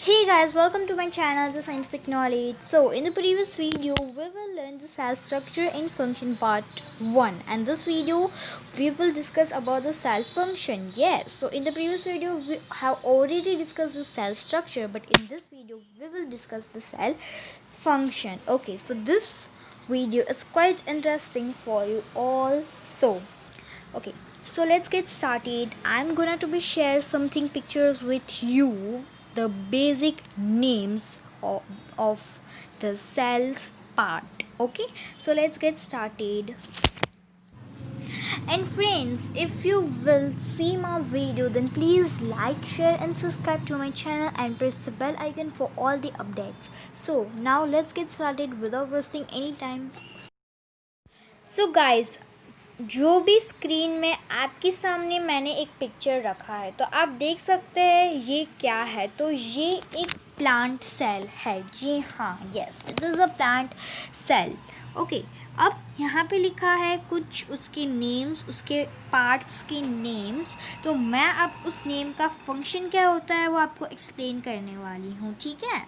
Hey guys, welcome to my channel The Scientific Knowledge. So in the previous video we will learn the cell structure and function part 1, and this video we will discuss about the cell function. Yes, so in the previous video we have already discussed the cell structure, but in this video we will discuss the cell function. Okay, so this video is quite interesting for you all. Okay, so let's get started. I'm gonna to be share something pictures with you, the basic names of the cells part. Okay, so let's get started. And friends, if you will see my video, then please like, share and subscribe to my channel and press the bell icon for all the updates. So now let's get started without wasting any time. So guys, जो भी screen में आपके सामने मैंने एक picture रखा है, तो आप देख सकते हैं ये क्या है। तो ये एक प्लांट सेल है। जी हाँ, yes, it is a plant cell. Okay, अब यहाँ पे लिखा है कुछ उसके नेम्स, उसके पार्ट्स के नेम्स। तो मैं अब उस नेम का फंक्शन क्या होता है वो आपको एक्सप्लेन करने वाली हूँ, ठीक है।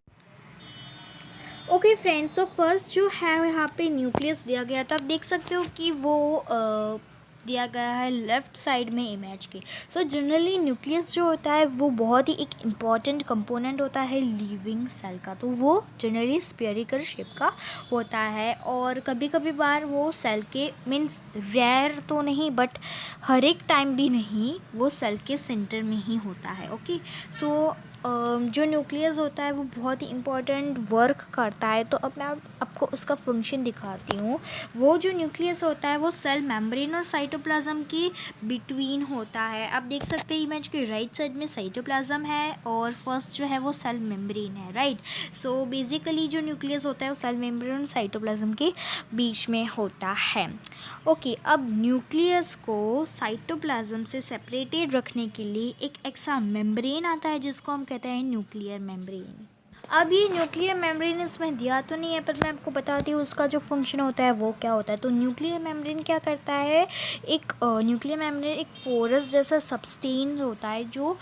ओके फ्रेंड्स, तो फर्स्ट जो है यहाँ पे न्यूक्लियस दिया गया, तो आप देख सकते हो कि वो दिया गया है लेफ़्ट साइड में इमेज के। सो जनरली न्यूक्लियस जो होता है वो बहुत ही एक इम्पॉर्टेंट कंपोनेंट होता है लिविंग सेल का। तो वो जनरली स्फेरिकल शेप का होता है, और कभी कभी बार वो सेल के मीन्स रेयर तो नहीं बट हर एक टाइम भी नहीं, वो सेल के सेंटर में ही होता है। ओके, सो जो न्यूक्लियस होता है वो बहुत ही इम्पॉर्टेंट वर्क करता है। तो अब मैं आपको उसका फंक्शन दिखाती हूँ। वो जो न्यूक्लियस होता है वो सेल मेम्ब्रेन और साइटोप्लाज्म के बिटवीन होता है। आप देख सकते हैं इमेज के राइट साइड में साइटोप्लाज्म है और फर्स्ट जो है वो सेल मेम्ब्रेन है, राइट। सो बेसिकली जो न्यूक्लियस होता है वो सेल मेम्ब्रेन और साइटोप्लाज्म के बीच में होता है। ओके, अब न्यूक्लियस को साइटोप्लाज्म से सेपरेटेड रखने के लिए एक एक्स्ट्रा मेम्ब्रेन आता है जिसको हम कहते हैं न्यूक्लियर मेम्ब्रेन। अब ये न्यूक्लियर मेम्ब्रेन इसमें दिया तो नहीं है, पर मैं आपको बताती हूँ उसका जो फंक्शन होता है वो क्या होता है। तो न्यूक्लियर मेम्ब्रेन क्या करता है, एक न्यूक्लियर मेम्ब्रेन एक पोरस जैसा सब्सटेंस होता है जो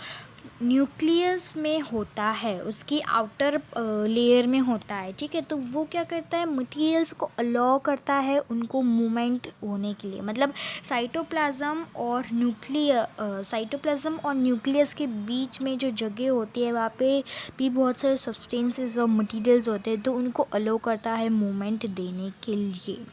न्यूक्लियस में होता है, उसकी आउटर लेयर में होता है, ठीक है। तो वो क्या करता है, मटेरियल्स को अलाउ करता है उनको मूवमेंट होने के लिए। मतलब साइटोप्लाज्म और न्यूक्लियस के बीच में जो जगह होती है वहाँ पे भी बहुत सारे सब्सटेंसेस और मटेरियल्स होते हैं, तो उनको अलाउ करता है मूवमेंट देने के लिए,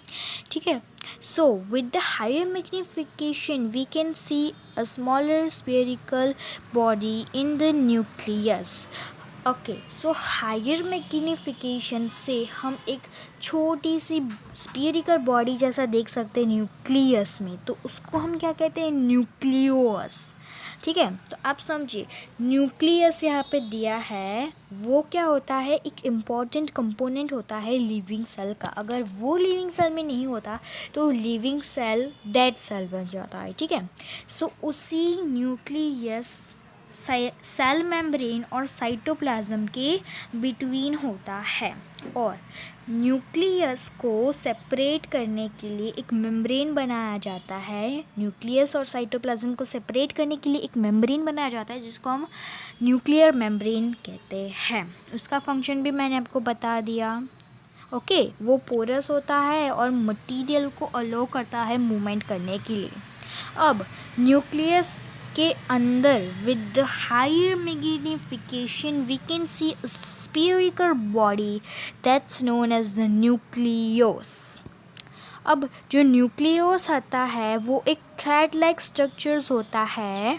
ठीक है। So with the higher magnification we can see a smaller spherical body in the nucleus. Okay, so higher magnification से हम एक छोटी सी स्फेरिकल बॉडी जैसा देख सकते हैं न्यूक्लियस में, तो उसको हम क्या कहते हैं, न्यूक्लियोस, ठीक है। तो आप समझिए न्यूक्लियस यहाँ पे दिया है, वो क्या होता है, एक इम्पॉर्टेंट कंपोनेंट होता है लिविंग सेल का। अगर वो लिविंग सेल में नहीं होता तो लिविंग सेल डेड सेल बन जाता है, ठीक है। सो उसी न्यूक्लियस सेल मेम्ब्रेन और साइटोप्लाज्म के बिटवीन होता है, और न्यूक्लियस को सेपरेट करने के लिए एक मेम्ब्रेन बनाया जाता है। न्यूक्लियस और साइटोप्लाज्म को सेपरेट करने के लिए एक मेम्ब्रेन बनाया जाता है जिसको हम न्यूक्लियर मेम्ब्रेन कहते हैं। उसका फंक्शन भी मैंने आपको बता दिया। ओके, वो पोरस होता है और मटेरियल को अलाउ करता है मूवमेंट करने के लिए। अब न्यूक्लियस के अंदर with the higher magnification we can see a spherical body that's known as the nucleolus. अब जो न्यूक्लियोस आता है वो एक थ्रेड लाइक स्ट्रक्चर्स होता है,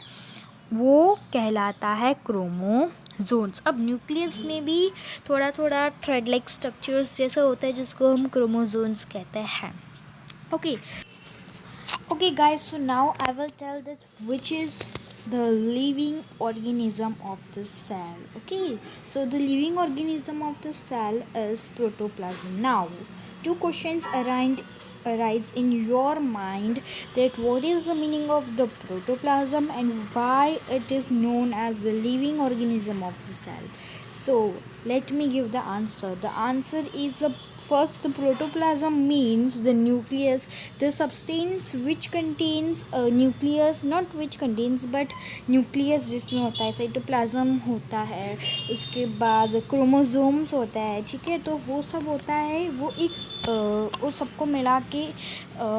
वो कहलाता है क्रोमोसोम्स। अब न्यूक्लियस में भी थोड़ा थोड़ा थ्रेड लाइक स्ट्रक्चर्स जैसा होता है जिसको हम क्रोमोसोम्स कहते हैं। Okay guys, so now I will tell that which is the living organism of the cell. Okay, so the living organism of the cell is protoplasm. Now two questions arise in your mind, that what is the meaning of the protoplasm and why it is known as the living organism of the cell. So let me give the answer. The answer is a first, the protoplasm means the nucleus, the substance which contains nucleus, not which contains but nucleus जिसमें होता है, cytoplasm होता है, उसके बाद chromosomes होता है, ठीक है, तो वो सब होता है, वो एक वो सबको मिला के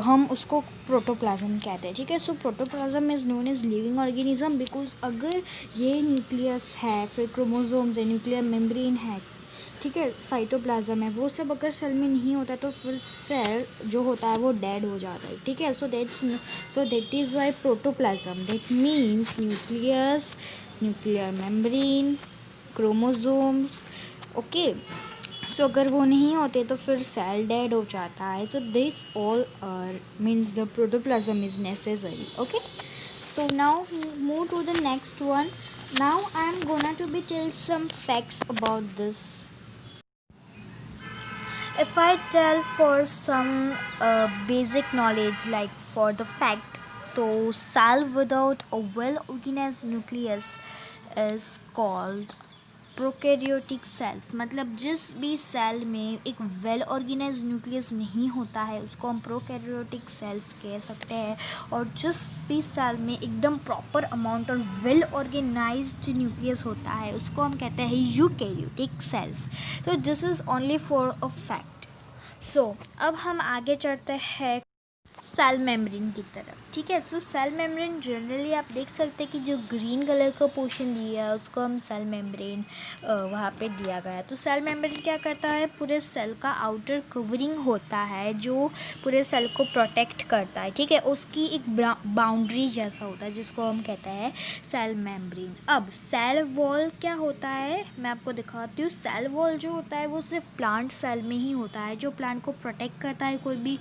हम उसको प्रोटोप्लाज्म कहते हैं, ठीक है। So protoplasm is known as living organism because अगर ये न्यूक्लियस है, फिर क्रोमोसोम्स है, न्यूक्लियर मेम्ब्रेन है, ठीक है, साइटोप्लाज्म है, वो सब अगर सेल में नहीं होता है तो फिर सेल जो होता है वो डेड हो जाता है, ठीक है। So that is why protoplasm, that means nucleus, nuclear membrane, chromosomes, okay. So अगर वो नहीं होते तो फिर सेल डेड हो जाता है। So this all means the protoplasm is necessary, okay. So now move to the next one. Now I am gonna to be tell some facts about this. If I tell for some basic knowledge like for the fact, तो cell without a well-organized nucleus is called prokaryotic cells, मतलब जिस भी cell में एक well organise nucleus नहीं होता है उसको हम प्रोकैरियोटिक सेल्स कह सकते हैं, और जिस भी सेल में एकदम प्रॉपर अमाउंट और वेल ऑर्गेनाइज्ड न्यूक्लियस होता है उसको हम कहते हैं यूकैरियोटिक सेल्स। तो this is only for a fact. So अब हम आगे चढ़ते हैं सेल मेम्ब्रेन की तरफ, ठीक है। सो सेल मेम्ब्रेन जनरली आप देख सकते हैं कि जो ग्रीन कलर का पोर्शन दिया है उसको हम सेल मेम्ब्रेन वहाँ पे दिया गया है। तो सेल मेम्ब्रेन क्या करता है, पूरे सेल का आउटर कवरिंग होता है जो पूरे सेल को प्रोटेक्ट करता है, ठीक है, उसकी एक बाउंड्री जैसा होता है जिसको हम कहते हैं सेल मेम्ब्रेन। अब सेल वॉल क्या होता है मैं आपको दिखाती हूँ। सेल वॉल जो होता है वो सिर्फ प्लांट सेल में ही होता है, जो प्लांट को प्रोटेक्ट करता है कोई भी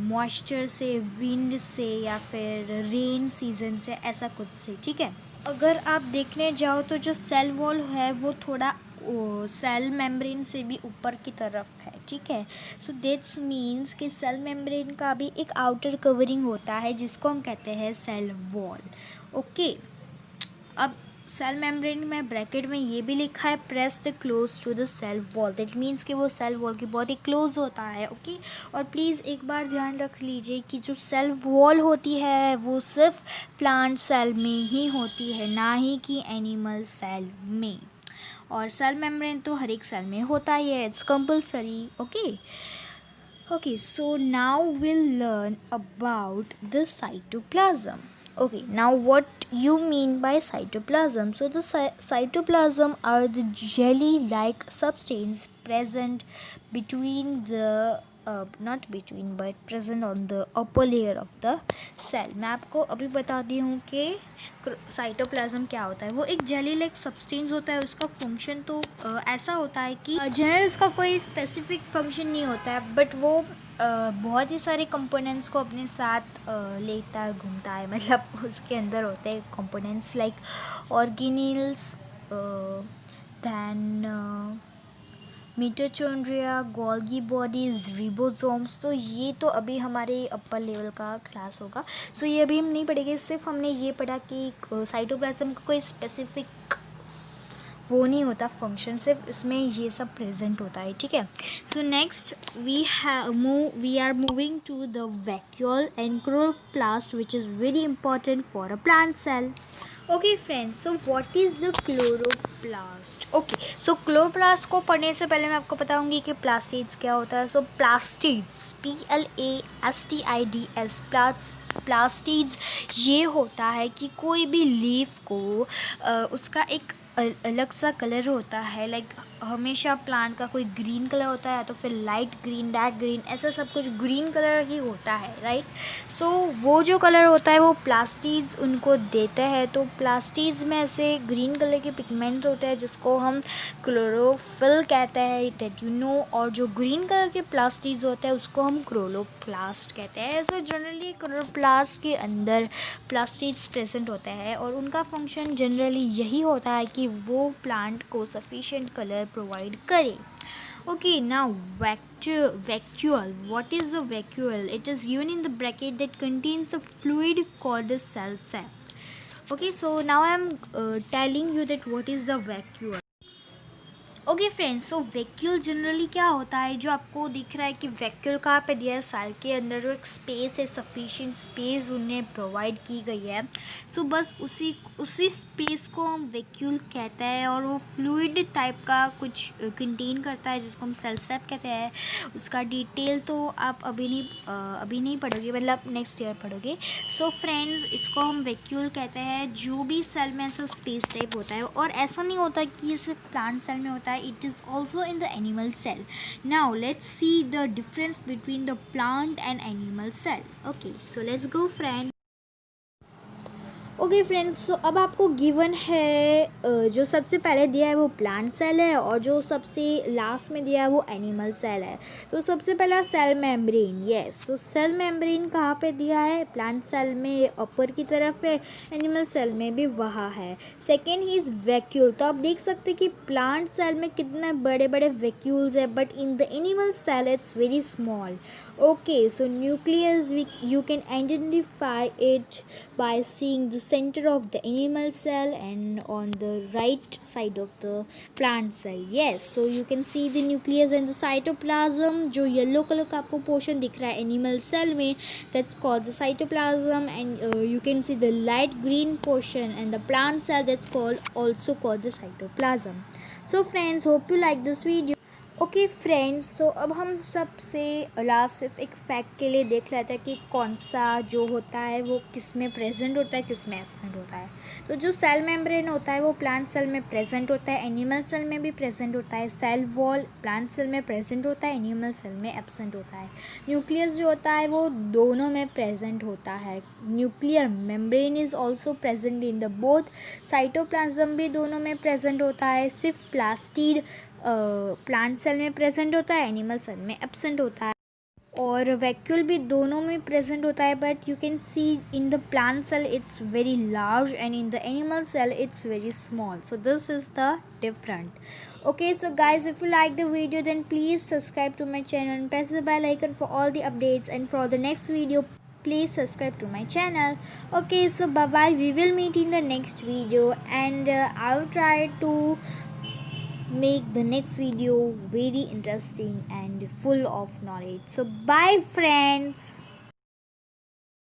मॉइस्चर से, विंड से या फिर रेन सीजन से, ऐसा कुछ से, ठीक है। अगर आप देखने जाओ तो जो सेल वॉल है वो थोड़ा सेल मेम्ब्रेन से भी ऊपर की तरफ है, ठीक है। सो दैट्स मीन्स कि सेल मेम्ब्रेन का भी एक आउटर कवरिंग होता है जिसको हम कहते हैं सेल वॉल, ओके। अब सेल मेम्ब्रेन में ब्रैकेट में ये भी लिखा है pressed close to the cell wall, that means कि वो सेल वॉल के बहुत ही क्लोज होता है, ओके। और प्लीज़ एक बार ध्यान रख लीजिए कि जो सेल वॉल होती है वो सिर्फ प्लांट सेल में ही होती है, ना ही कि एनिमल सेल में। और सेल मेम्ब्रेन तो हर एक सेल में होता ही है, it's compulsory, okay. Okay, so now we'll learn about the cytoplasm. Okay, now what you mean by cytoplasm? So the cytoplasm are the jelly-like substance present between the not between but present on the upper layer of the cell. मैं आपको अभी बताती हूँ कि cytoplasm क्या होता है। वो एक जेली लाइक सब्सटेंस होता है, उसका फंक्शन तो ऐसा होता है कि जनरल इसका कोई स्पेसिफिक फंक्शन नहीं होता है, बट वो बहुत ही सारे कंपोनेंट्स को अपने साथ लेता घूमता है, मतलब उसके अंदर होते हैं components like organelles, then mitochondria, Golgi bodies, ribosomes. तो ये तो अभी हमारे अपर लेवल का क्लास होगा, सो ये अभी हम नहीं पढ़ेंगे। सिर्फ हमने ये पढ़ा कि साइटोप्लाज्म का कोई स्पेसिफिक वो नहीं होता फंक्शन, सिर्फ इसमें ये सब प्रेजेंट होता है, ठीक है। So next we are moving to the vacuole and chloroplast which is very important for a plant cell. Okay friends, so what is the chloroplast? Okay, so chloroplast को पढ़ने से पहले मैं आपको बताऊंगी कि प्लास्टिड्स क्या होता है। सो प्लास्टिड्स, PLASTIDS, प्लास्टिड्स ये होता है कि कोई भी लीफ को उसका एक अलग सा कलर होता है, लाइक हमेशा प्लांट का कोई ग्रीन कलर होता है तो फिर लाइट ग्रीन, डार्क ग्रीन, ऐसा सब कुछ ग्रीन कलर ही होता है, राइट। सो वो जो कलर होता है वो प्लास्टिड्स उनको देते हैं। तो प्लास्टिड्स में ऐसे ग्रीन कलर के पिगमेंट्स होते हैं जिसको हम क्लोरोफिल कहते हैं, दैट यू नो। और जो ग्रीन कलर के प्लास्टिड्स होते हैं उसको हम क्लोरोप्लास्ट कहते हैं। सो जनरली क्लोरोप्लास्ट के अंदर प्लास्टिड्स प्रेजेंट होते हैं और उनका फंक्शन जनरली यही होता है कि वो प्लांट को सफिशिएंट कलर प्रोवाइड करे। Okay, now vacuole. What is a vacuole? It is given in the bracket that contains a fluid called a cell sap. Okay, so now I am telling you that what is the vacuole. Okay friends, so vacuole generally क्या होता है, जो आपको दिख रहा है कि vacuole कहाँ पे दिया है, सेल के अंदर जो एक स्पेस है, सफिशिएंट स्पेस उन्हें प्रोवाइड की गई है। सो बस उसी स्पेस को हम वैक्यूल कहते हैं, और वो फ्लूइड टाइप का कुछ कंटेन करता है जिसको हम सेल सेप कहते हैं। उसका डिटेल तो आप अभी नहीं पढ़ोगे, मतलब नेक्स्ट ईयर पढ़ोगे। सो फ्रेंड्स, इसको हम वैक्यूल कहते हैं। जो भी सेल में ऐसा स्पेस टाइप होता है, और ऐसा नहीं होता कि ये सिर्फ प्लांट सेल में होता है, it is also in the animal cell. Now let's see the difference between the plant and animal cell. Okay, so let's go friend. Okay friends, so अब आपको गिवन है जो सबसे पहले दिया है वो प्लांट सेल है, और जो सबसे लास्ट में दिया है वो एनिमल सेल है। तो सबसे पहला सेल मेम्ब्रेन, यस, तो सेल मेम्ब्रेन कहाँ पे दिया है, प्लांट सेल में अपर की तरफ है, एनिमल सेल में भी वहाँ है। Second he is vacuole. तो आप देख सकते हैं कि प्लांट सेल में कितने बड़े बड़े वैक्यूल्स है, but in the animal cell it's very small. Okay, so nucleus you can identify it by seeing the center of the animal cell and on the right side of the plant cell. Yes, so you can see the nucleus and the cytoplasm. जो yellow colour का आपको portion दिख रहा है animal cell में, that's called the cytoplasm, and you can see the light green portion and the plant cell, that's also called the cytoplasm. So friends, hope you like this video. Okay friends, so अब हम सबसे last सिर्फ एक fact के लिए देख लेते हैं कि कौन सा जो होता है वो किस में प्रेजेंट होता है, किस में एब्सेंट होता है। तो जो सेल मेम्ब्रेन होता है वो प्लांट सेल में प्रेजेंट होता है, एनिमल सेल में भी प्रेजेंट होता है। सेल वॉल प्लांट सेल में प्रेजेंट होता है, एनिमल सेल में एब्सेंट होता है। न्यूक्लियस जो होता है वो दोनों में प्रेजेंट होता है। Nuclear membrane is also present in the both. Cytoplasm भी दोनों में प्रेजेंट होता है। सिर्फ प्लास्टिड प्लांट सेल में प्रेजेंट होता है, एनिमल सेल में एब्सेंट होता है। और वैक्यूल भी दोनों में प्रेजेंट होता है, but you can see in the plant cell it's very large and in the animal cell it's very small. So this is the different. Okay, so guys, if you like the video, then please subscribe to my channel and press the bell icon for all the updates, and for the next video please subscribe to my channel. Okay, so bye bye, we will meet in the next video, and I will try to make the next video very interesting and full of knowledge. So bye friends.